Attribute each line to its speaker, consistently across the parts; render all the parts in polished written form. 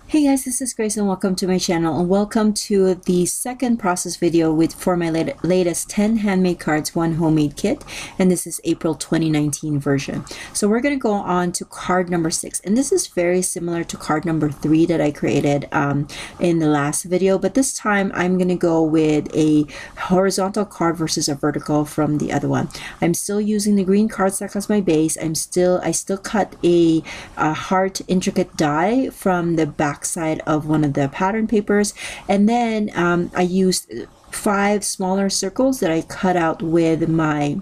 Speaker 1: Hey guys, this is Grace and welcome to my channel, and welcome to the second process video for my latest 10 handmade cards, 1 homemade kit, and this is April 2019 version. So we're going to go on to card number 6, and this is very similar to card number 3 that I created in the last video, but this time I'm going to go with a horizontal card versus a vertical from the other one. I'm still using the green cardstock as my base. I still cut a heart intricate die from the back side of one of the pattern papers, and then I used 5 smaller circles that I cut out with my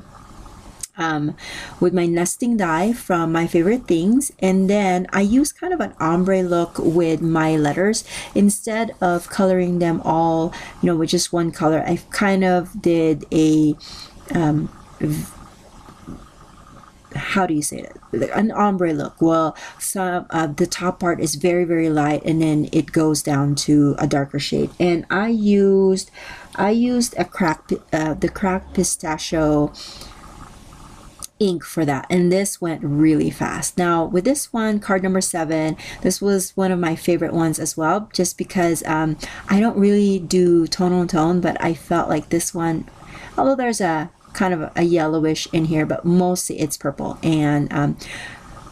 Speaker 1: nesting die from My Favorite Things, and then I used kind of an ombre look with my letters. Instead of coloring them all, with just one color, I kind of did a how do you say it, an ombre look. Well, some the top part is very, very light, and then it goes down to a darker shade, and I used a the cracked pistachio ink for that, and this went really fast. Now with this one, card number 7, this was one of my favorite ones as well, just because I don't really do tonal tone, but I felt like this one, although there's a kind of a yellowish in here, but mostly it's purple. And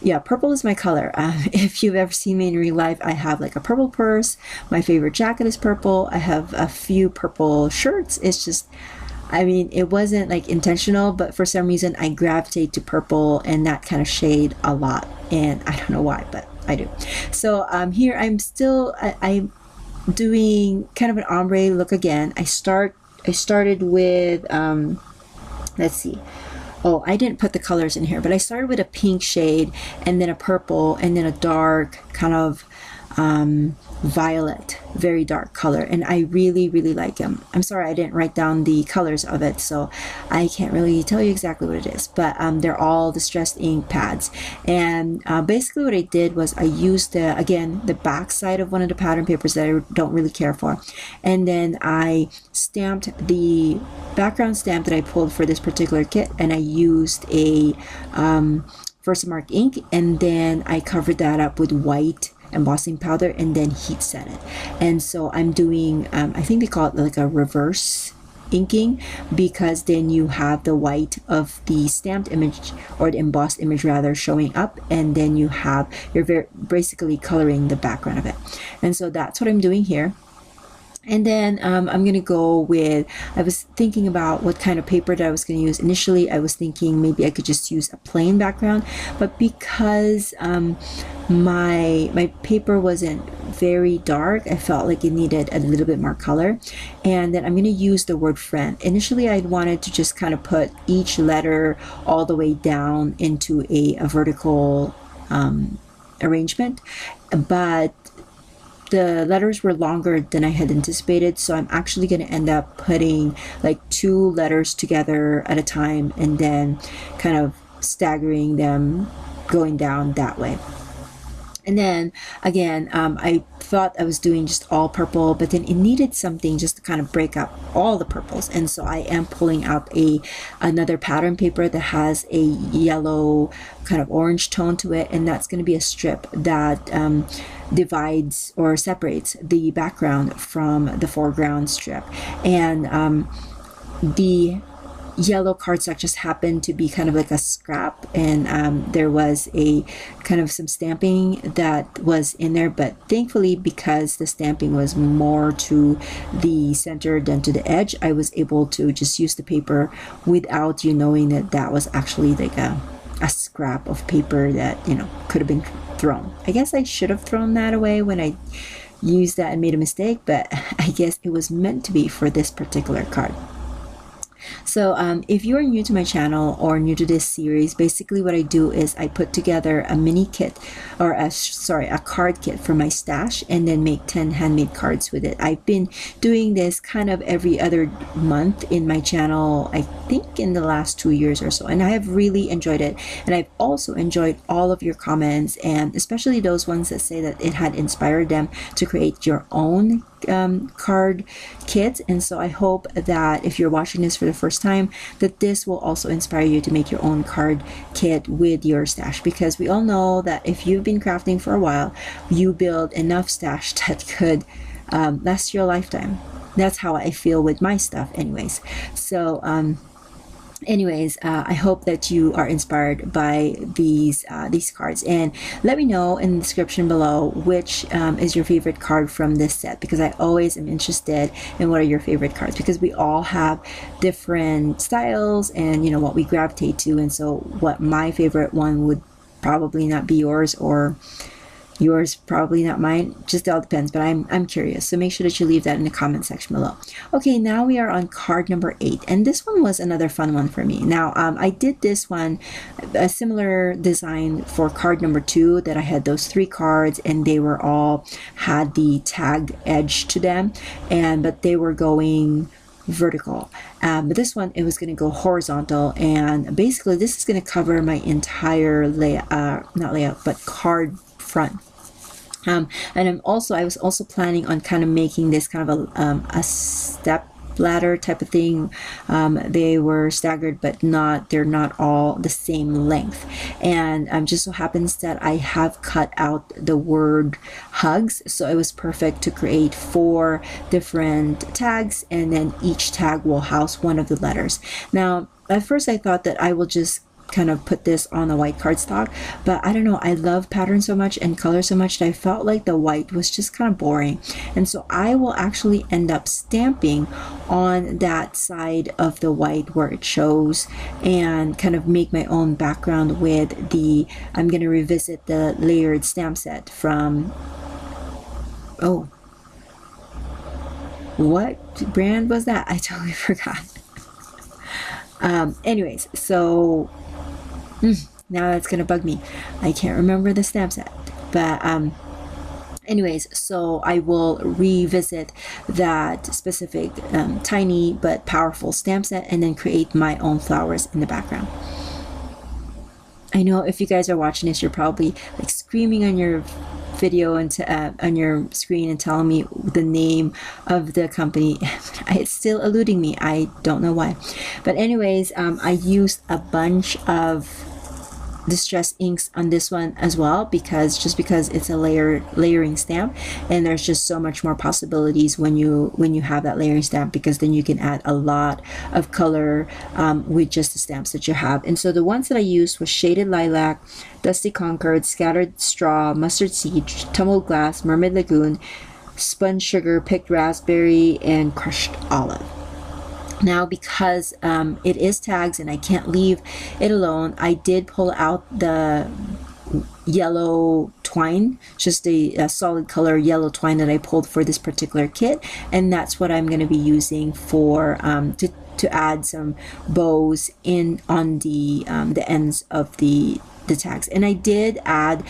Speaker 1: yeah, purple is my color. If you've ever seen me in real life, I have like a purple purse. My favorite jacket is purple. I have a few purple shirts. It's just, I mean, it wasn't like intentional, but for some reason I gravitate to purple and that kind of shade a lot, and I don't know why, but I do. So here I'm doing kind of an ombre look again. I started with let's see. Oh, I didn't put the colors in here, but I started with a pink shade, and then a purple, and then a dark kind of violet, very dark color, and I really, really like them. I'm sorry I didn't write down the colors of it, so I can't really tell you exactly what it is, but they're all distressed ink pads. And basically what I did was I used the back side of one of the pattern papers that I don't really care for, and then I stamped the background stamp that I pulled for this particular kit, and I used a Versamark ink, and then I covered that up with white embossing powder and then heat set it. And so I'm doing I think they call it like a reverse inking, because then you have the white of the stamped image, or the embossed image rather, showing up, and then you're basically coloring the background of it. And so that's what I'm doing here. And then I'm gonna go with, I was thinking about what kind of paper that I was gonna use. Initially I was thinking maybe I could just use a plain background, but because my paper wasn't very dark, I felt like it needed a little bit more color. And then I'm gonna use the word friend. Initially I wanted to just kind of put each letter all the way down into a vertical arrangement, but the letters were longer than I had anticipated, so I'm actually going to end up putting like 2 letters together at a time, and then kind of staggering them going down that way. And then again, I thought I was doing just all purple, but then it needed something just to kind of break up all the purples, and so I am pulling out another pattern paper that has a yellow kind of orange tone to it, and that's going to be a strip that divides or separates the background from the foreground strip. And the yellow cardstock just happened to be kind of like a scrap, and there was a kind of some stamping that was in there, but thankfully, because the stamping was more to the center than to the edge, I was able to just use the paper without you knowing that that was actually like a scrap of paper that could have been thrown. I guess I should have thrown that away when I used that and made a mistake, but I guess it was meant to be for this particular card. So if you're new to my channel or new to this series, basically what I do is I put together a mini kit, or a card kit for my stash, and then make 10 handmade cards with it. I've been doing this kind of every other month in my channel, I think in the last 2 years or so, and I have really enjoyed it. And I've also enjoyed all of your comments, and especially those ones that say that it had inspired them to create your own card kit. And so I hope that if you're watching this for the first time, that this will also inspire you to make your own card kit with your stash, because we all know that if you've been crafting for a while, you build enough stash that could last your lifetime. That's how I feel with my stuff anyways. So I hope that you are inspired by these cards, and let me know in the description below which is your favorite card from this set, because I always am interested in what are your favorite cards, because we all have different styles and what we gravitate to, and so what my favorite one would probably not be yours, or yours probably not mine. Just all depends, but I'm curious, so make sure that you leave that in the comment section below. Okay, now we are on card number 8, and this one was another fun one for me. Now I did this one, a similar design for card number 2, that I had those 3 cards and they were all had the tag edge to them, but they were going vertical. But this one, it was going to go horizontal, and basically this is going to cover my entire not layout, but card front. And I was also planning on kind of making this kind of a step ladder type of thing. They were staggered, but they're not all the same length. And just so happens that I have cut out the word hugs, so it was perfect to create 4 different tags, and then each tag will house one of the letters. Now, at first I thought that I will just kind of put this on the white cardstock, but I don't know, I love pattern so much and color so much that I felt like the white was just kind of boring, and so I will actually end up stamping on that side of the white where it shows, and kind of make my own background with I'm going to revisit the layered stamp set from, what brand was that? I totally forgot. Anyways, so now that's gonna bug me. I can't remember the stamp set, but anyways, so I will revisit that specific tiny but powerful stamp set, and then create my own flowers in the background. I know if you guys are watching this, you're probably like screaming on your video and on your screen and telling me the name of the company. It's still eluding me. I don't know why, but anyways, I used a bunch of distress inks on this one as well, because it's a layering stamp, and there's just so much more possibilities when you have that layering stamp, because then you can add a lot of color with just the stamps that you have. And so the ones that I used was Shaded Lilac, Dusty Concord, Scattered Straw, Mustard Seed, Tumbled Glass, Mermaid Lagoon, Spun Sugar, Picked Raspberry, and Crushed Olive. Now, because it is tags and I can't leave it alone, I did pull out the yellow twine, just a solid color yellow twine that I pulled for this particular kit, and that's what I'm going to be using for to add some bows on the ends of the tags. And I did add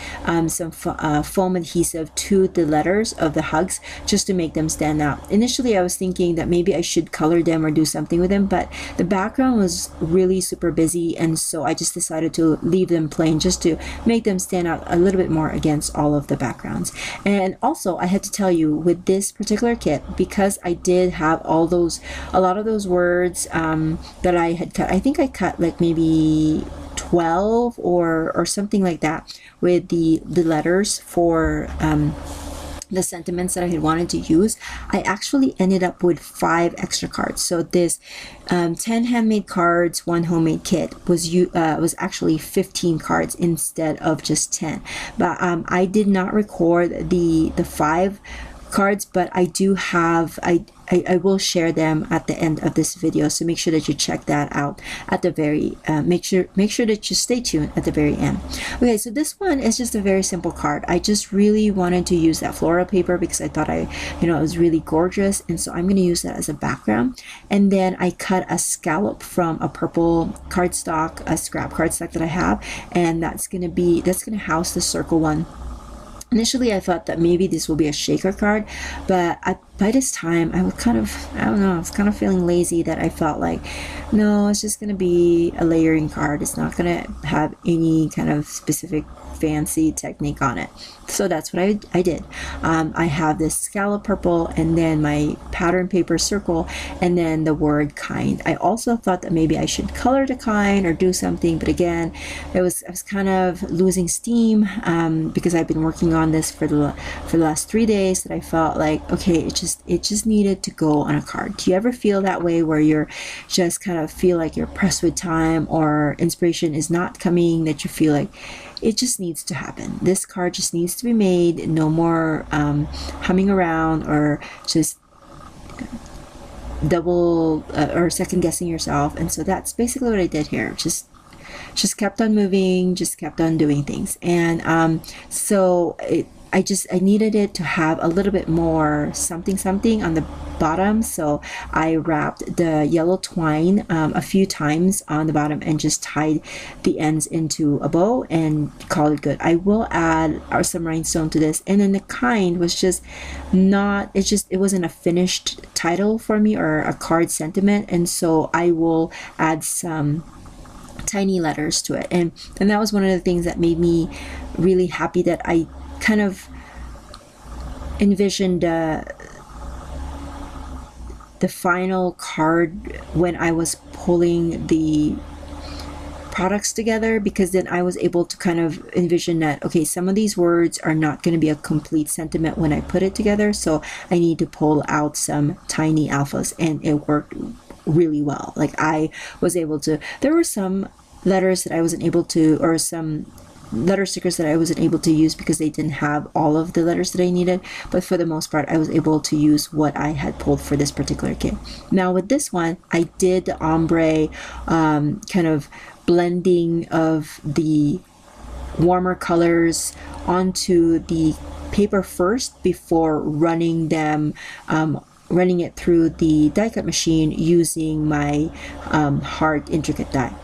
Speaker 1: some foam adhesive to the letters of the hugs, just to make them stand out. Initially I was thinking that maybe I should color them or do something with them, but the background was really super busy, and so I just decided to leave them plain, just to make them stand out a little bit more against all of the backgrounds. And also, I had to tell you, with this particular kit, because I did have a lot of those words that I had cut, I think I cut like maybe 12 or something like that, with the letters for the sentiments that I had wanted to use. I actually ended up with 5 extra cards. So this 10 handmade cards, 1 homemade kit was actually 15 cards instead of just 10. But I did not record the 5 cards, but I do have, I will share them at the end of this video, so make sure that you check that out at the very make sure that you stay tuned at the very end. Okay, so this one is just a very simple card. I just really wanted to use that floral paper because I thought it was really gorgeous, and so I'm going to use that as a background. And then I cut a scallop from a purple cardstock, a scrap cardstock that I have, and that's going to house the circle one. Initially, I thought that maybe this will be a shaker card, but by this time I was kind of, I don't know, I was kind of feeling lazy, that I felt like, no, it's just going to be a layering card. It's not going to have any kind of specific fancy technique on it. So that's what I did. I have this scallop purple, and then my pattern paper circle, and then the word kind. I also thought that maybe I should color the kind or do something, but again, I was kind of losing steam, because I've been working on this for the last 3 days, that I felt like, okay, it just needed to go on a card. Do you ever feel that way, where you're just kind of feel like you're pressed with time, or inspiration is not coming, that you feel like it just needs to happen? This card just needs to be made. No more humming around or just double or second guessing yourself. And so that's basically what I did here. Just kept on moving, just kept on doing things. And I needed it to have a little bit more something on the bottom. So I wrapped the yellow twine a few times on the bottom and just tied the ends into a bow and called it good. I will add some rhinestone to this. And then the kind was just not, it wasn't a finished title for me or a card sentiment. And so I will add some tiny letters to it. And that was one of the things that made me really happy, that I kind of envisioned the final card when I was pulling the products together, because then I was able to kind of envision that, okay, some of these words are not going to be a complete sentiment when I put it together, so I need to pull out some tiny alphas, and it worked really well. Like I was able to, there were some letters that I wasn't able to, or some letter stickers that I wasn't able to use because they didn't have all of the letters that I needed, but for the most part I was able to use what I had pulled for this particular kit. Now with this one, I did the ombre kind of blending of the warmer colors onto the paper first before running it through the die cut machine using my hard intricate die.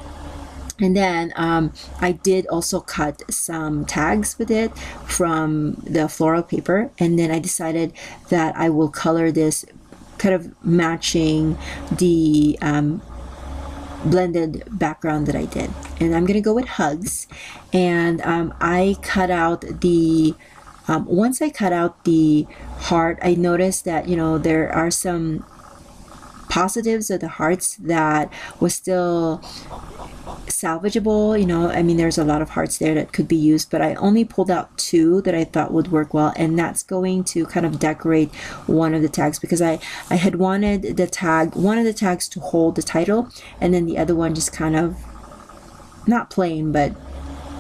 Speaker 1: And then I did also cut some tags with it from the floral paper. And then I decided that I will color this kind of matching the blended background that I did. And I'm going to go with hugs. And I cut out the, once I cut out the heart, I noticed that, there are some positives of the hearts that was still salvageable. I mean, there's a lot of hearts there that could be used, but I only pulled out 2 that I thought would work well, and that's going to kind of decorate one of the tags, because I had wanted one of the tags to hold the title, and then the other one just kind of not plain, but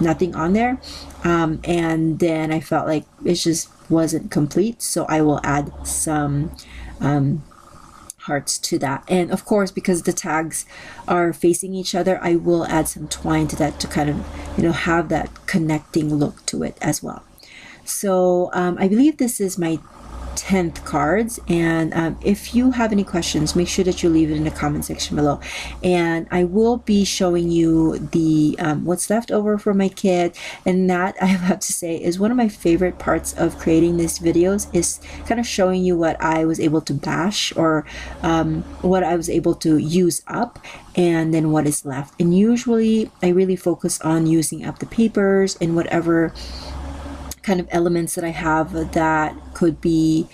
Speaker 1: nothing on there. And then I felt like it just wasn't complete, so I will add some hearts to that. And of course, because the tags are facing each other, I will add some twine to that to kind of have that connecting look to it as well. So I believe this is my 10th cards, and if you have any questions, make sure that you leave it in the comment section below, and I will be showing you the what's left over from my kit. And that, I have to say, is one of my favorite parts of creating these videos, is kind of showing you what I was able to bash, or what I was able to use up, and then what is left. And usually I really focus on using up the papers and whatever kind of elements that I have that could be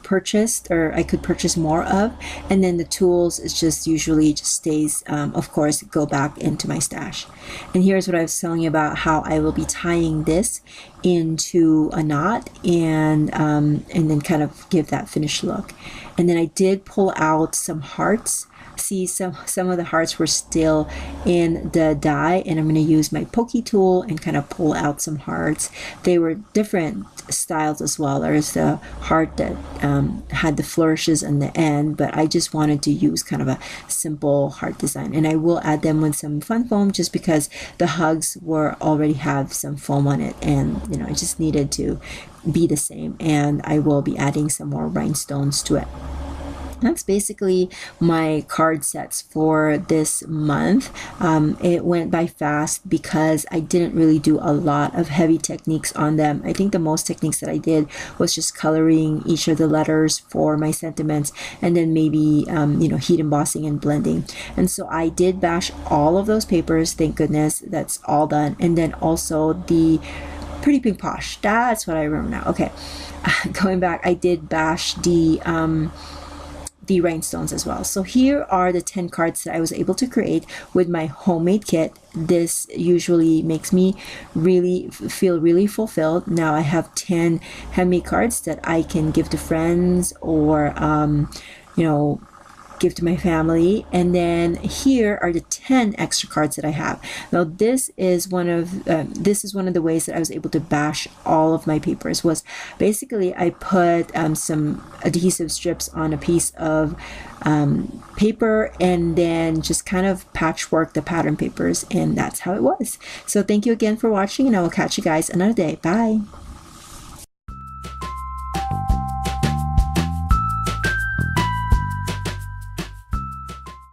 Speaker 1: purchased, or I could purchase more of. And then the tools is just usually just stays, of course, go back into my stash. And here's what I was telling you about how I will be tying this into a knot, and then kind of give that finished look. And then I did pull out some hearts. See, some of the hearts were still in the die, and I'm going to use my pokey tool and kind of pull out some hearts. They were different styles as well. There's the heart that had the flourishes in the end, but I just wanted to use kind of a simple heart design, and I will add them with some fun foam, just because the hugs already have some foam on it, and I just needed to be the same. And I will be adding some more rhinestones to it. That's basically my card sets for this month. It went by fast because I didn't really do a lot of heavy techniques on them. I think the most techniques that I did was just coloring each of the letters for my sentiments, and then maybe heat embossing and blending. And so I did bash all of those papers, thank goodness. That's all done. And then also the Pretty Pink Posh, that's what I remember now. Okay, going back, I did bash the rhinestones as well. So here are the 10 cards that I was able to create with my homemade kit. This usually makes me really feel really fulfilled. Now I have 10 handmade cards that I can give to friends or give to my family. And then here are the 10 extra cards that I have. Now this is one of the ways that I was able to bash all of my papers. Was basically I put some adhesive strips on a piece of paper and then just kind of patchwork the pattern papers, and that's how it was. So thank you again for watching, and I will catch you guys another day. Bye.